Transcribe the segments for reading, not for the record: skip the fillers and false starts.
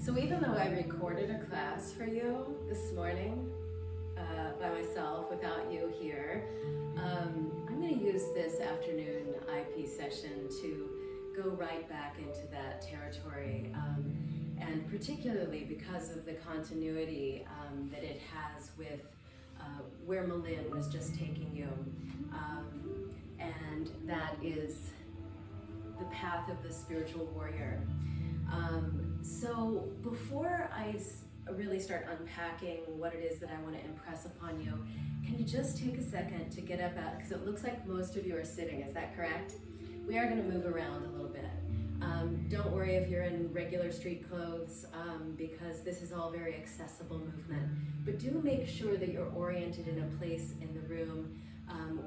So even though I recorded a class for you this morning by myself without you here, I'm going to use this afternoon IP session to go right back into that territory, and particularly because of the continuity that it has with where Malin was just taking you, and that is the path of the spiritual warrior. So before I really start unpacking what it is that I want to impress upon you, can you just take a second to get up out, because it looks like most of you are sitting, is that correct? We are going to move around a little bit. Don't worry if you're in regular street clothes, because this is all very accessible movement. But do make sure that you're oriented in a place in the room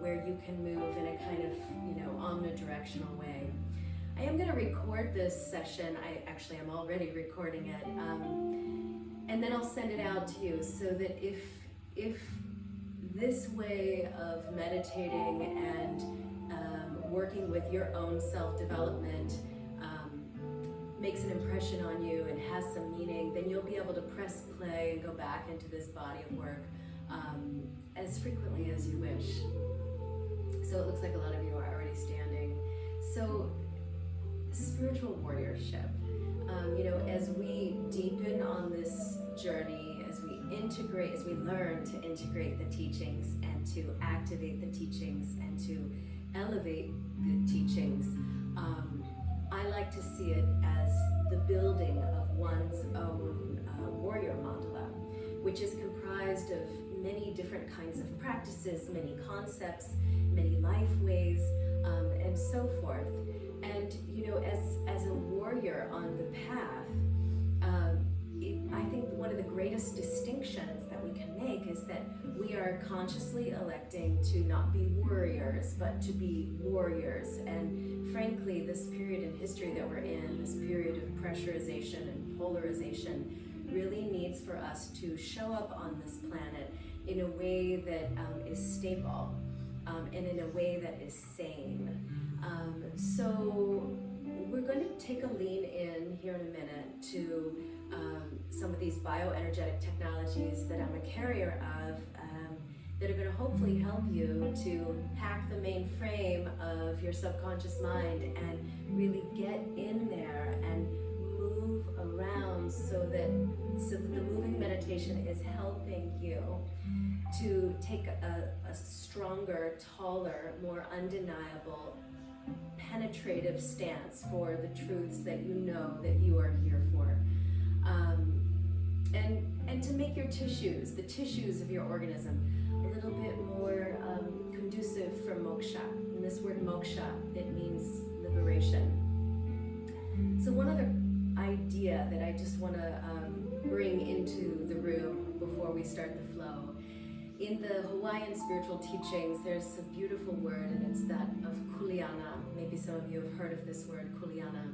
where you can move in a kind of, omnidirectional way. I am going to record this session. I am already recording it, and then I'll send it out to you so that if this way of meditating and working with your own self-development makes an impression on you and has some meaning, then you'll be able to press play and go back into this body of work as frequently as you wish. So it looks like a lot of you are already standing. So spiritual warriorship, as we deepen on this journey, as we integrate, as we learn to integrate the teachings and to activate the teachings and to elevate the teachings, I like to see it as the building of one's own warrior mandala, which is comprised of many different kinds of practices, many concepts, many life ways, and so forth. And as a warrior on the path, I think one of the greatest distinctions that we can make is that we are consciously electing to not be warriors, but to be warriors. And frankly, this period in history that we're in, this period of pressurization and polarization, really needs for us to show up on this planet in a way that is stable, and in a way that is sane. So we're going to take a lean in here in a minute to some of these bioenergetic technologies that I'm a carrier of, that are going to hopefully help you to hack the mainframe of your subconscious mind and really get in there and move around so that the moving meditation is helping you to take a stronger, taller, more undeniable, penetrative stance for the truths that you know that you are here for. And to make your tissues, the tissues of your organism, a little bit more conducive for moksha. And this word moksha, it means liberation. So one other idea that I just want to bring into the room before we start the flow. In the Hawaiian spiritual teachings, there's a beautiful word, and it's that of kuleana. Maybe some of you have heard of this word, kuleana.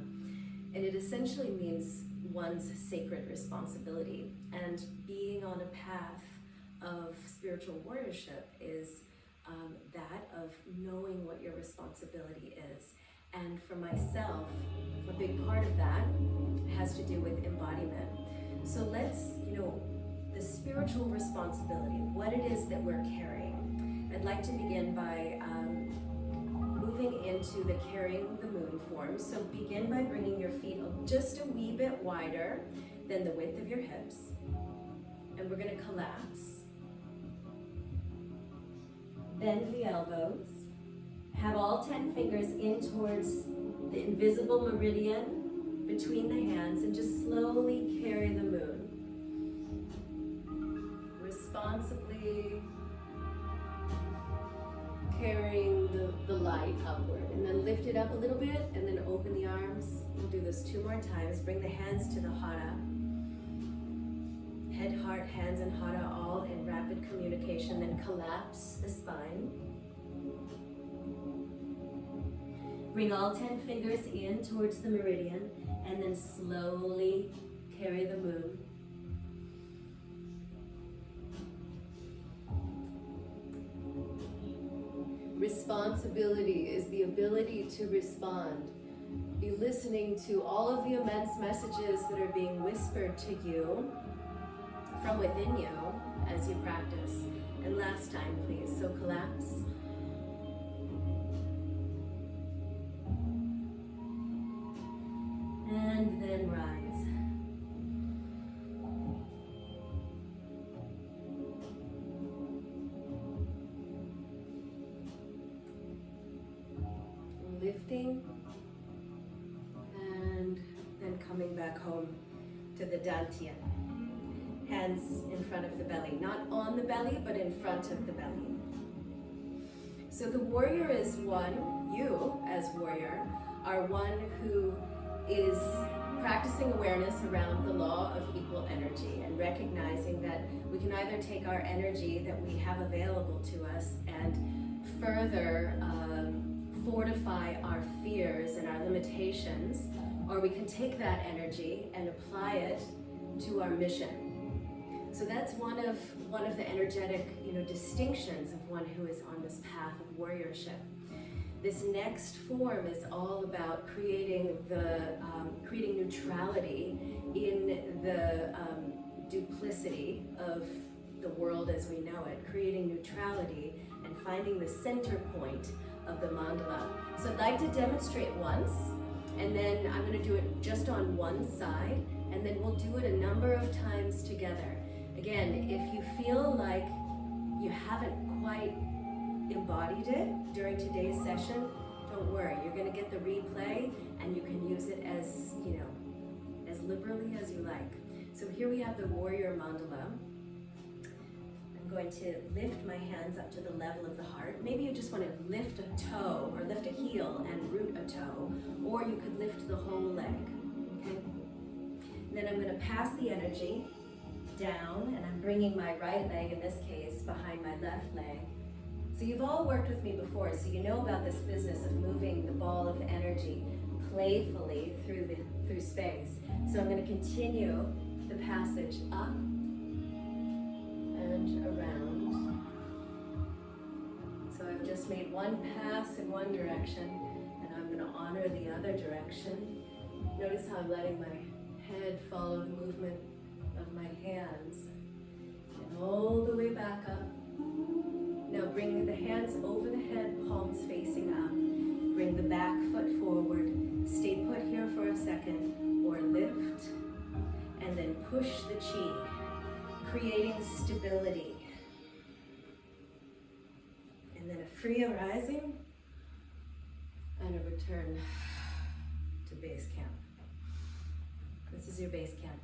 And it essentially means one's sacred responsibility. And being on a path of spiritual warriorship is that of knowing what your responsibility is. And for myself, a big part of that has to do with embodiment. So let's, the spiritual responsibility, what it is that we're carrying. I'd like to begin by moving into the carrying the moon form. So begin by bringing your feet just a wee bit wider than the width of your hips. And we're going to collapse. Bend the elbows. Have all 10 fingers in towards the invisible meridian between the hands and just slowly carry the moon. Responsibly carrying the light upward, and then lift it up a little bit and then open the arms. We'll do this 2 more times. Bring the hands to the hara. Head, heart, hands and hara all in rapid communication, then collapse the spine. Bring all 10 fingers in towards the meridian and then slowly carry the moon. Responsibility is the ability to respond Be listening to all of the immense messages that are being whispered to you from within you as you practice. And last time, please. So collapse. And then rise. Lifting. And then coming back home to the dantian. Hands in front of the belly. Not on the belly, but in front of the belly. So the warrior is one, you as warrior, are one who is practicing awareness around the law of equal energy and recognizing that we can either take our energy that we have available to us and further fortify our fears and our limitations, or we can take that energy and apply it to our mission. So that's one of the energetic, distinctions of one who is on this path of warriorship. This next form is all about creating neutrality in the duplicity of the world as we know it, creating neutrality and finding the center point of the mandala. So I'd like to demonstrate once, and then I'm going to do it just on one side, and then we'll do it a number of times together. Again, if you feel like you haven't quite embodied it during today's session, don't worry. You're going to get the replay, and you can use it as, as liberally as you like. So here we have the warrior mandala. I'm going to lift my hands up to the level of the heart. Maybe you just want to lift a toe or lift a heel and root a toe, or you could lift the whole leg. Okay? And then I'm going to pass the energy down, and I'm bringing my right leg, in this case, behind my left leg. So you've all worked with me before, so you know about this business of moving the ball of energy playfully through space. So I'm going to continue the passage up and around. So I've just made one pass in one direction, and I'm going to honor the other direction. Notice how I'm letting my head follow the movement of my hands, and all the way back up. Now bring the hands over the head, palms facing up. Bring the back foot forward. Stay put here for a second, or lift, and then push the chi, creating stability. And then a free arising, and a return to base camp. This is your base camp.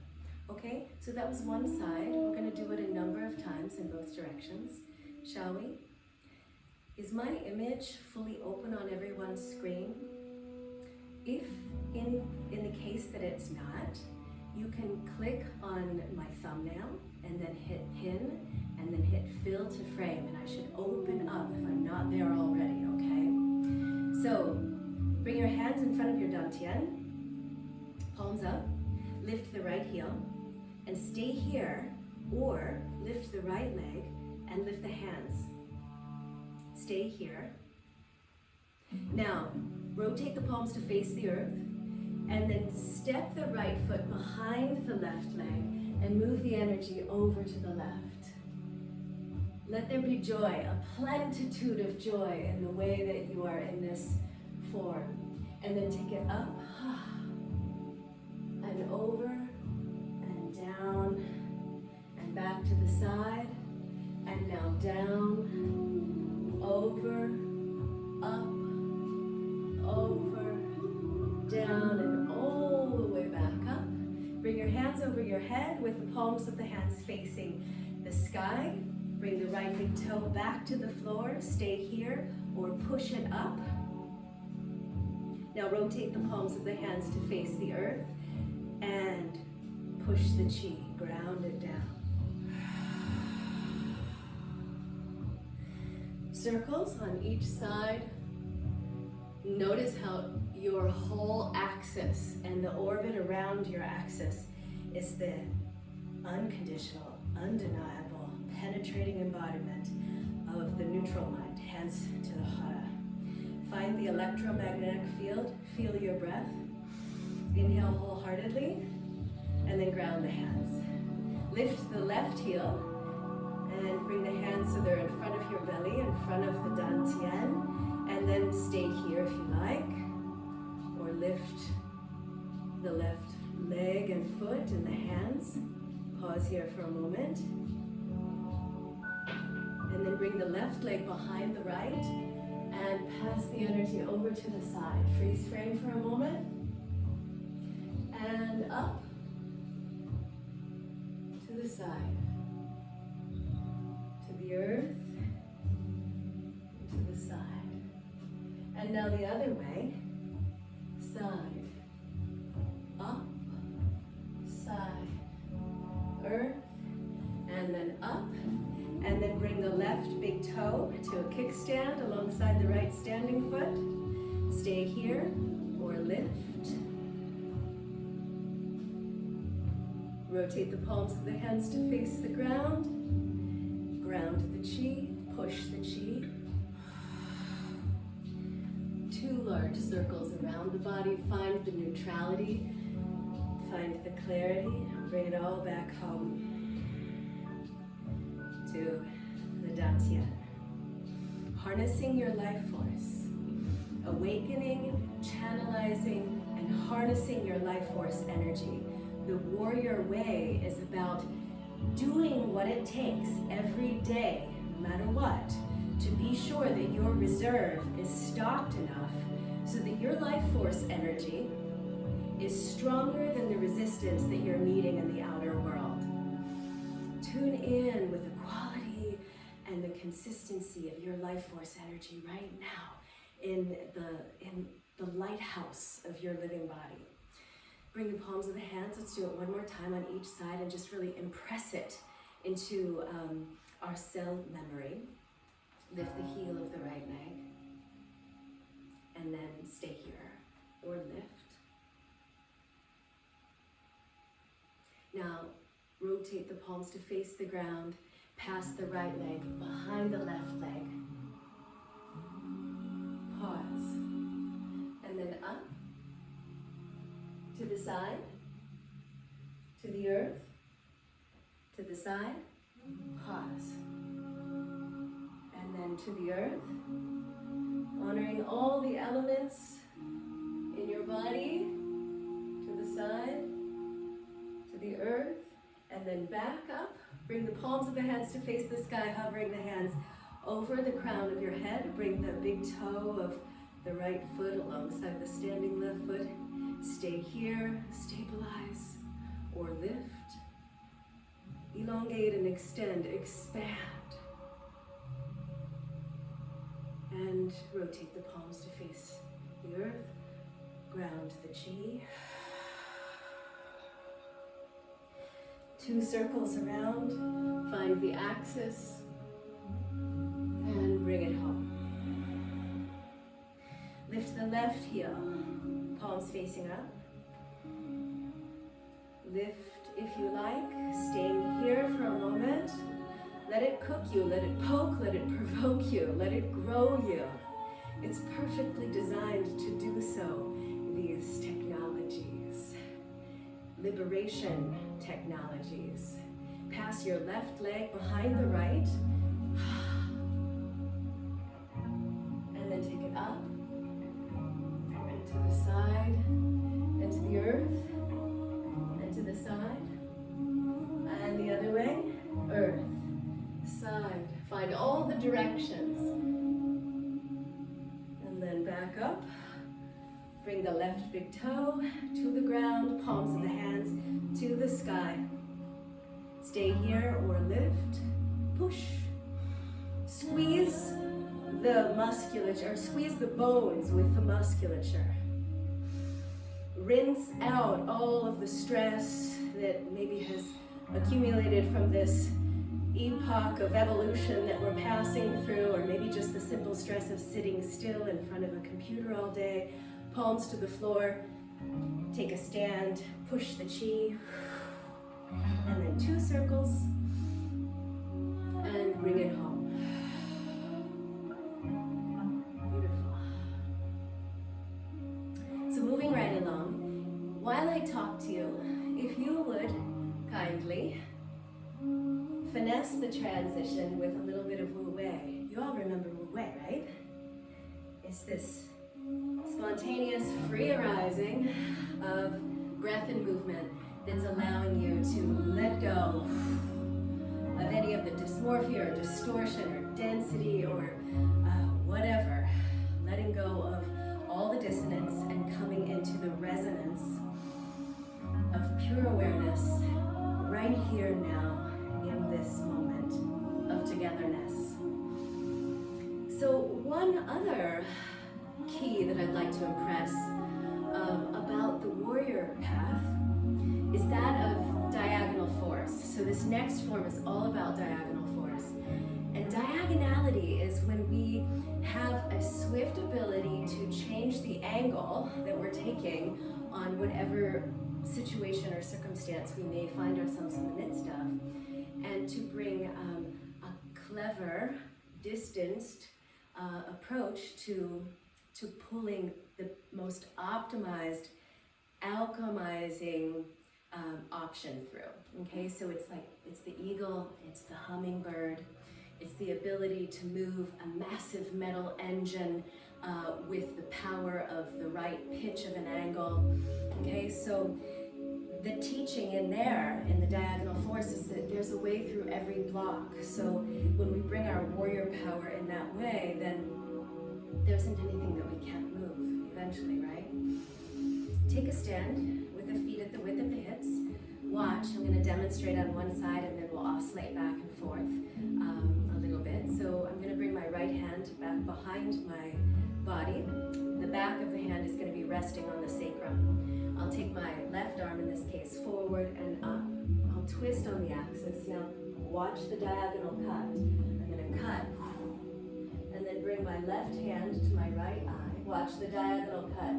Okay, so that was one side. We're going to do it a number of times in both directions. Shall we? Is my image fully open on everyone's screen? If in the case that it's not, you can click on my thumbnail and then hit pin and then hit fill to frame, and I should open up if I'm not there already, okay? So bring your hands in front of your dantian, palms up, lift the right heel, and stay here, or lift the right leg and lift the hands. Stay here. Now, rotate the palms to face the earth, and then step the right foot behind the left leg and move the energy over to the left. Let there be joy, a plenitude of joy in the way that you are in this form. And then take it up and over and down and back to the side, and now down, over, up, over, down, and all the way back up. Bring your hands over your head with the palms of the hands facing the sky. Bring the right big toe back to the floor. Stay here or push it up. Now rotate the palms of the hands to face the earth and push the chi, ground it down. Circles on each side. Notice how your whole axis and the orbit around your axis is the unconditional, undeniable, penetrating embodiment of the neutral mind, hands to the heart. Find the electromagnetic field, feel your breath. Inhale wholeheartedly, and then ground the hands. Lift the left heel, and bring the hands so they're in front of your belly, in front of the dantian, and then stay here if you like, or lift the left leg and foot and the hands. Pause here for a moment. And then bring the left leg behind the right and pass the energy over to the side. Freeze frame for a moment. And up to the side. To the earth. To the side. And now the other way. Side. Up. Side. Earth. And then up. And then bring the left big toe to a kickstand alongside the right standing foot. Stay here or lift. Rotate the palms of the hands to face the ground. Ground the chi, push the chi. 2 large circles around the body. Find the neutrality. Find the clarity. Bring it all back home to the dantian. Harnessing your life force. Awakening, channelizing, and harnessing your life force energy. The warrior way is about doing what it takes every day, no matter what, to be sure that your reserve is stocked enough so that your life force energy is stronger than the resistance that you're meeting in the outer world. Tune in with the quality and the consistency of your life force energy right now in the lighthouse of your living body. Bring the palms of the hands. Let's do it one more time on each side and just really impress it into our cell memory. Lift the heel of the right leg and then stay here or lift. Now, rotate the palms to face the ground, pass the right leg behind the left leg. Pause. And then up, to the side, to the earth, to the side, pause. And then to the earth, honoring all the elements in your body, to the side, to the earth, and then back up. Bring the palms of the hands to face the sky, hovering the hands over the crown of your head. Bring the big toe of the right foot alongside the standing left foot. Stay here, stabilize, or lift. Elongate and extend, expand. And rotate the palms to face the earth. Ground the chi. 2 circles around, find the axis, and bring it home. Lift the left heel, palms facing up. Lift if you like, staying here for a moment. Let it cook you, let it poke, let it provoke you, let it grow you. It's perfectly designed to do so, these technologies. Liberation technologies. Pass your left leg behind the right. And then take it up. And to the side. And to the earth. And to the side. And the other way. Earth. Side. Find all the directions. And then back up. Bring the left big toe to the ground, palms of the hands to the sky. Stay here or lift, push. Squeeze the musculature, or squeeze the bones with the musculature. Rinse out all of the stress that maybe has accumulated from this epoch of evolution that we're passing through, or maybe just the simple stress of sitting still in front of a computer all day. Palms to the floor, take a stand, push the chi, and then 2 circles, and bring it home. Beautiful. So moving right along, gently finesse the transition with a little bit of Wu Wei. You all remember Wu Wei, right? It's this spontaneous free arising of breath and movement that's allowing you to let go of any of the dysmorphia or distortion or density or whatever. Letting go of all the dissonance and coming into the resonance of pure awareness right here now in this moment of togetherness. So one other key that I'd like to impress about the warrior path is that of diagonal force. So this next form is all about diagonal force. And diagonality is when we have a swift ability to change the angle that we're taking on whatever situation or circumstance we may find ourselves in the midst of, and to bring a clever, distanced approach to pulling the most optimized, alchemizing option through. Okay, so it's the eagle, it's the hummingbird, it's the ability to move a massive metal engine with the power of the right pitch of an angle. Okay, so the teaching in there, in the diagonal force, is that there's a way through every block. So when we bring our warrior power in that way, then there isn't anything that we can't move eventually, right? Take a stand with the feet at the width of the hips. Watch, I'm going to demonstrate on one side and then we'll oscillate back and forth a little bit. So I'm going to bring my right hand back behind my body. The back of the hand is going to be resting on the sacrum. I'll take my left arm, in this case, forward and up. I'll twist on the axis. Now watch the diagonal cut. I'm going to cut and then bring my left hand to my right eye. Watch the diagonal cut.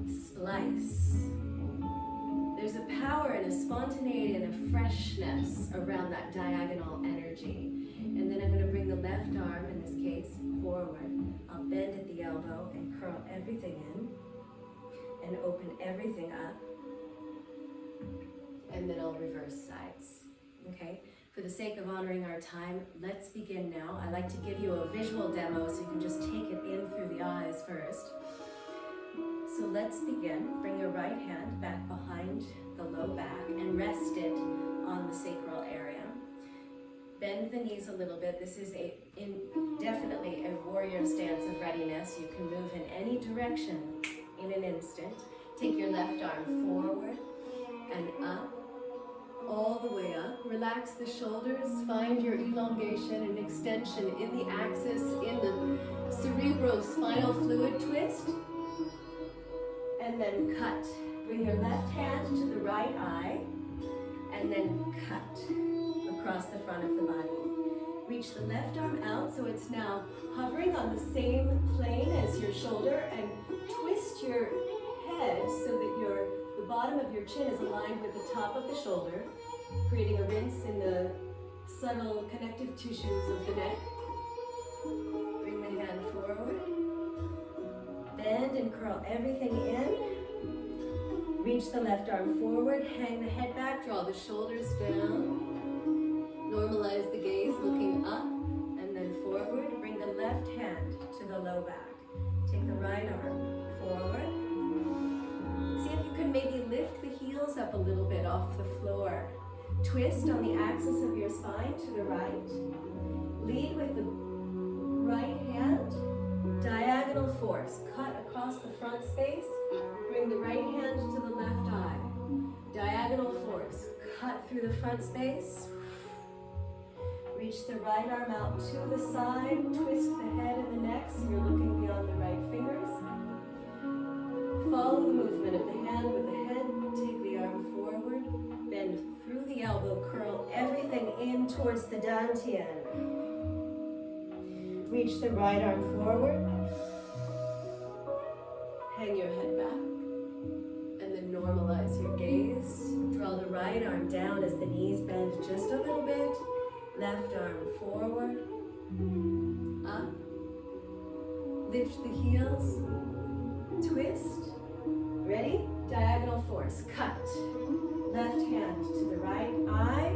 Splice. There's a power and a spontaneity and a freshness around that diagonal energy. And then I'm going to bring the left arm, in this case, forward. I'll bend at the elbow and curl everything in and open everything up. And then I'll reverse sides. Okay? For the sake of honoring our time, let's begin now. I like to give you a visual demo so you can just take it in through the eyes first. So let's begin. Bring your right hand back behind the low back and rest it on the sacral area. Bend the knees a little bit. This is definitely a warrior stance of readiness. You can move in any direction in an instant. Take your left arm forward and up, all the way up. Relax the shoulders. Find your elongation and extension in the axis, in the cerebrospinal fluid twist. And then cut. Bring your left hand to the right eye and then cut across the front of the body. Reach the left arm out so it's now hovering on the same plane as your shoulder, and twist your head so that the bottom of your chin is aligned with the top of the shoulder, creating a rinse in the subtle connective tissues of the neck. Bring the hand forward. Bend and curl everything in. Reach the left arm forward, hang the head back, draw the shoulders down. Normalize the gaze, looking up and then forward. Bring the left hand to the low back. Take the right arm forward. See if you can maybe lift the heels up a little bit off the floor. Twist on the axis of your spine to the right. Lead with the right hand. Diagonal force. Cut across the front space. Bring the right hand to the left eye. Diagonal force. Cut through the front space. Reach the right arm out to the side. Twist the head and the neck so you're looking beyond the right fingers. Follow the movement of the hand with the head. Take the arm forward. Bend through the elbow. Curl everything in towards the dantian. Reach the right arm forward. Hang your head back. And then normalize your gaze. Draw the right arm down as the knees bend just a little bit. Left arm forward. Up. Lift the heels. Twist. Ready? Diagonal force. Cut. Left hand to the right eye.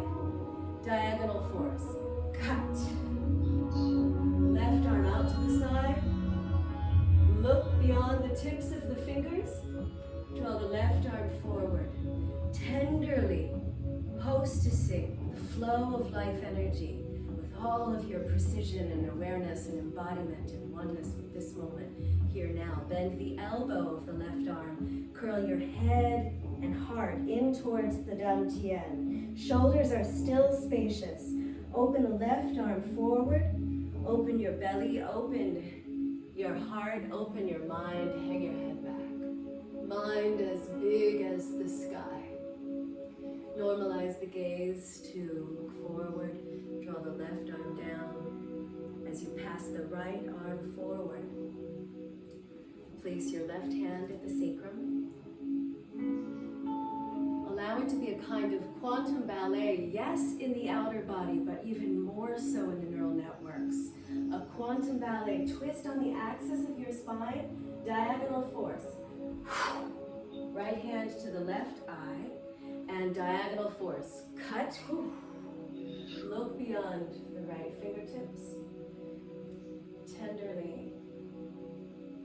hostessing the flow of life energy with all of your precision and awareness and embodiment and oneness with this moment here now. Bend the elbow of the left arm. Curl your head and heart in towards the dantian. Shoulders are still spacious. Open the left arm forward. Open your belly. Open your heart. Open your mind. Hang your head back. Mind as big as the sky. Normalize the gaze to look forward. Draw the left arm down as you pass the right arm forward. Place your left hand at the sacrum. Allow it to be a kind of quantum ballet, yes, in the outer body, but even more so in the neural networks. A quantum ballet. Twist on the axis of your spine, diagonal force. Right hand to the left eye, and diagonal force. Cut. Look beyond the right fingertips. Tenderly,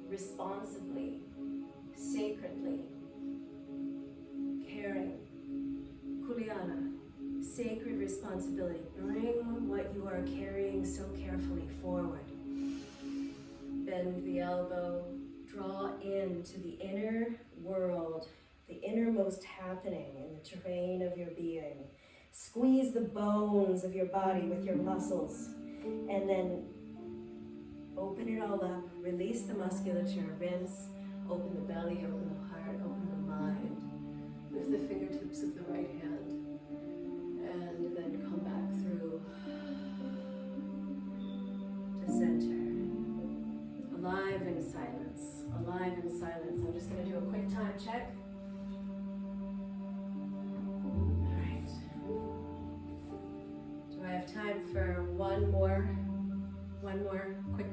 responsibly, sacredly, caring. Kulyana, sacred responsibility. Bring what you are carrying so carefully forward. Bend the elbow. Draw into the inner world, the innermost happening in the terrain of your being. Squeeze the bones of your body with your muscles, and then open it all up. Release the musculature, rinse, open the belly, open the heart, open the mind. Lift the fingertips of the right hand, and then come back through to center. Alive in silence, alive in silence. I'm just going to do a quick time check. All right. Do I have time for one more quick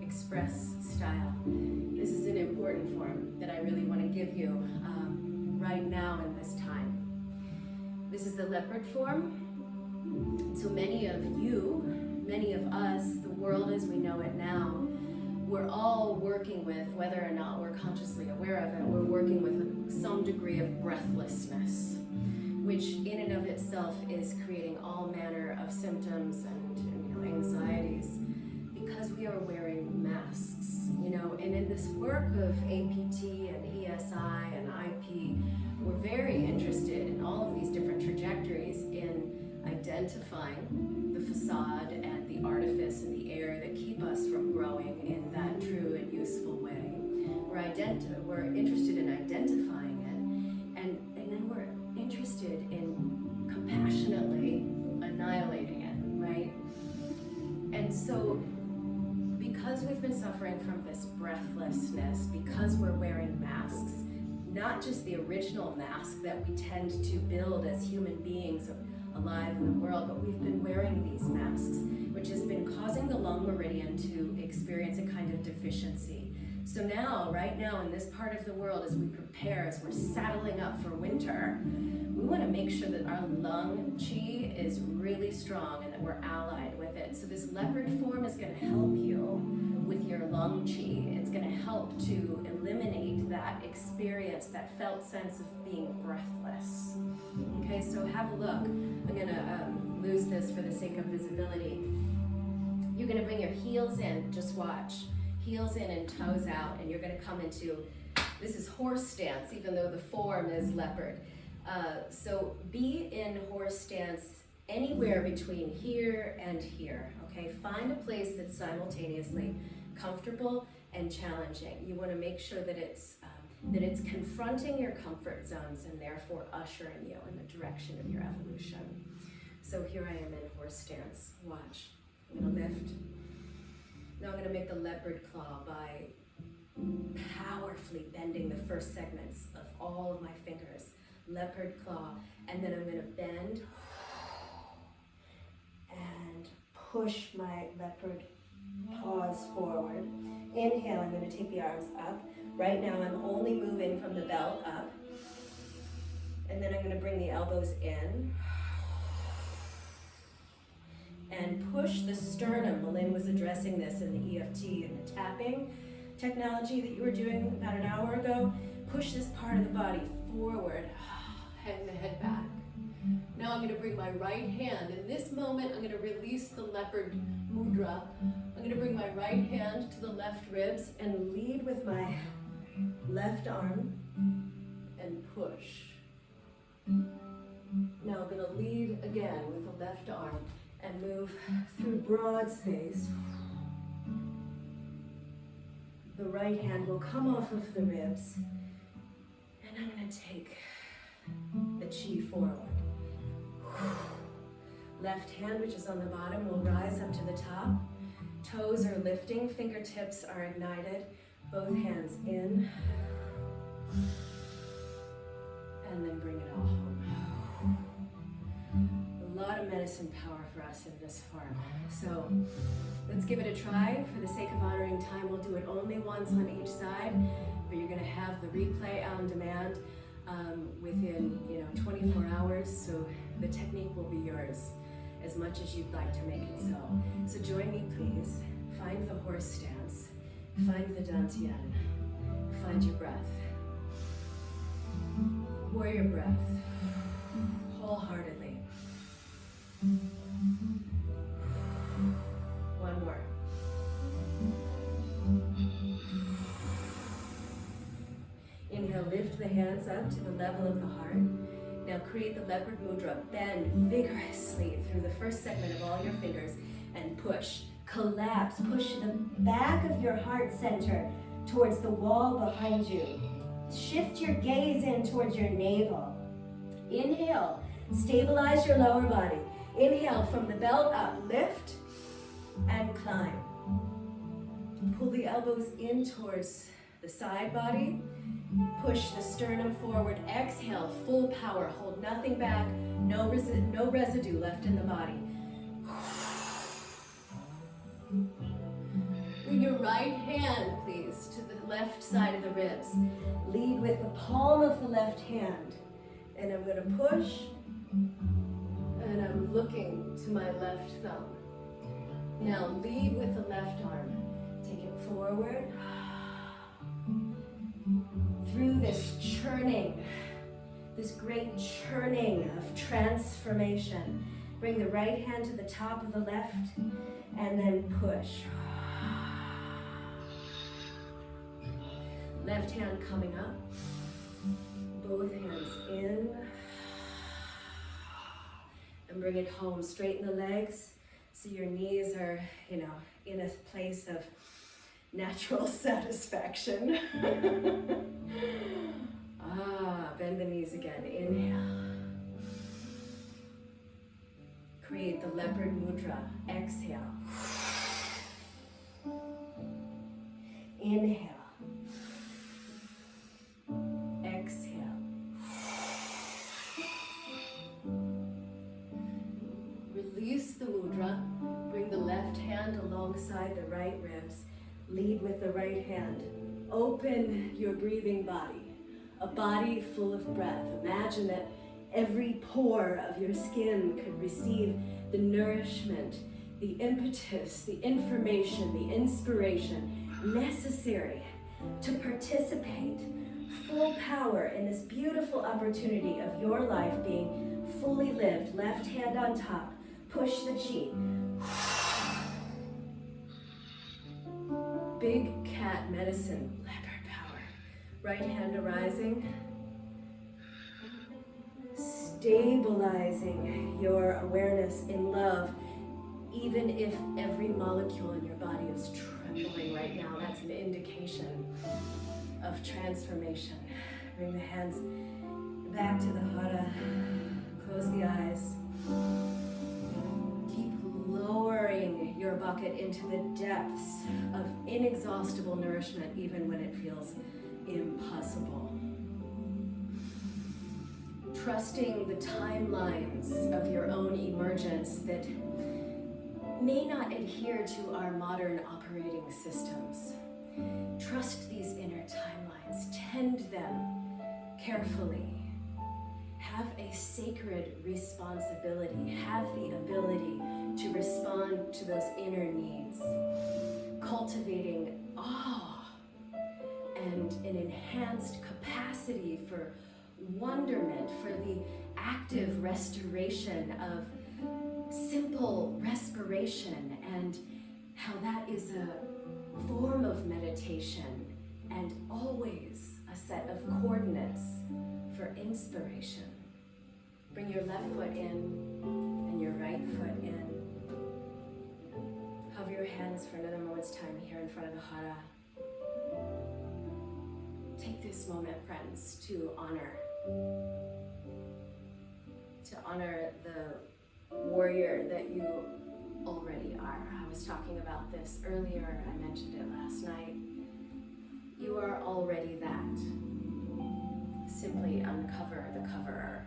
express style? This is an important form that I really want to give you right now in this time. This is the leopard form. So many of you, many of us, the world as we know it now, we're all working with, whether or not we're consciously aware of it, we're working with some degree of breathlessness, which in and of itself is creating all manner of symptoms and anxieties because we are wearing masks, and in this work of APT and ESI and IP, we're very interested in all of these different trajectories in identifying the facade and the artifice and the air that keep us from growing in that true and useful way. We're interested in identifying it, and then we're interested in compassionately annihilating it, right? And so because we've been suffering from this breathlessness, because we're wearing masks, not just the original mask that we tend to build as human beings alive in the world, but we've been wearing these masks, which has been causing the lung meridian to experience a kind of deficiency. So now, right now in this part of the world, as we prepare, as we're saddling up for winter, we want to make sure that our lung chi is really strong and that we're allied with it. So this leopard form is going to help you with your lung chi. It's going to help to eliminate that experience, that felt sense of being breathless. Okay, so have a look. I'm going to lose this for the sake of visibility. You're going to bring your heels in, just watch. Heels in and toes out, and you're going to come into, this is horse stance, even though the form is leopard. So be in horse stance anywhere between here and here, okay? Find a place that's simultaneously comfortable and challenging. You want to make sure that it's confronting your comfort zones and therefore ushering you in the direction of your evolution. So here I am in horse stance. Watch. I'm going to lift. Now I'm going to make the leopard claw by powerfully bending the first segments of all of my fingers. Leopard claw. And then I'm going to bend and push my leopard paws forward. Inhale, I'm going to take the arms up. Right now I'm only moving from the belt up. And then I'm going to bring the elbows in. And push the sternum. Malin was addressing this in the EFT and the tapping technology that you were doing about an hour ago. Push this part of the body forward. Hang the head back. Now now I'm going to bring my right hand. In this moment, I'm going to release the leopard mudra. I'm going to bring my right hand to the left ribs and lead with my left arm and push. Now I'm going to lead again with the left arm and move through broad space. The right hand will come off of the ribs, and I'm going to take the chi forward. Left hand, which is on the bottom, will rise up to the top. Toes are lifting, fingertips are ignited. Both hands in, and then bring it all home. A lot of medicine power for us in this form. So let's give it a try. For the sake of honoring time, we'll do it only once on each side, but you're going to have the replay on demand within 24 hours, so the technique will be yours as much as you'd like to make it so. So join me, please. Find the horse stance, find the dantian, find your breath. Warrior breath, wholeheartedly. One more. Inhale, lift the hands up to the level of the heart. Now create the leopard mudra. Bend vigorously through the first segment of all your fingers and push. Collapse. Push the back of your heart center towards the wall behind you. Shift your gaze in towards your navel. Inhale. Stabilize your lower body. Inhale from the belt up. Lift and climb. Pull the elbows in towards the side body. Push the sternum forward. Exhale, full power. Hold nothing back. No residue left in the body. Bring your right hand, please, to the left side of the ribs. Lead with the palm of the left hand. And I'm going to push. And I'm looking to my left thumb. Now lead with the left arm. Take it forward. Through this churning, this great churning of transformation. Bring the right hand to the top of the left and then push. Left hand coming up. Both hands in. And bring it home. Straighten the legs so your knees are, in a place of natural satisfaction. Bend the knees again. Inhale. Create the leopard mudra. Exhale. Inhale. Exhale. Release the mudra. Bring the left hand alongside the right ribs. Lead with the right hand. Open your breathing body. A body full of breath. Imagine that every pore of your skin could receive the nourishment, the impetus, the information, the inspiration necessary to participate full power in this beautiful opportunity of your life being fully lived. Left hand on top. Push the chi. Big cat medicine, leopard power. Right hand arising. Stabilizing your awareness in love. Even if every molecule in your body is trembling right now, that's an indication of transformation. Bring the hands back to the hara. Close the eyes. Keep lowering your bucket into the depths of inexhaustible nourishment, even when it feels impossible. Trusting the timelines of your own emergence that may not adhere to our modern operating systems. Trust these inner timelines, tend them carefully. Have a sacred responsibility, have the ability to respond to those inner needs, cultivating awe and an enhanced capacity for wonderment, for the active restoration of simple respiration, and how that is a form of meditation and always a set of coordinates for inspiration. Bring your left foot in and your right foot in. Hover your hands for another moment's time here in front of the hara. Take this moment, friends, to honor the warrior that you already are. I was talking about this earlier, I mentioned it last night. You are already that. Simply uncover the coverer.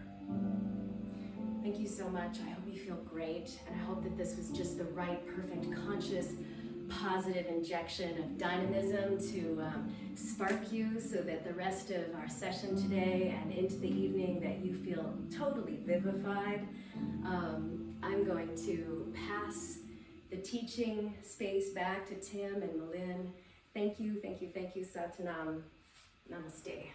Thank you so much. I hope you feel great, and I hope that this was just the right, perfect, conscious, positive injection of dynamism to spark you, so that the rest of our session today and into the evening that you feel totally vivified. I'm going to pass the teaching space back to Tim and Malin. Thank you, thank you, thank you, Satanam. Namaste.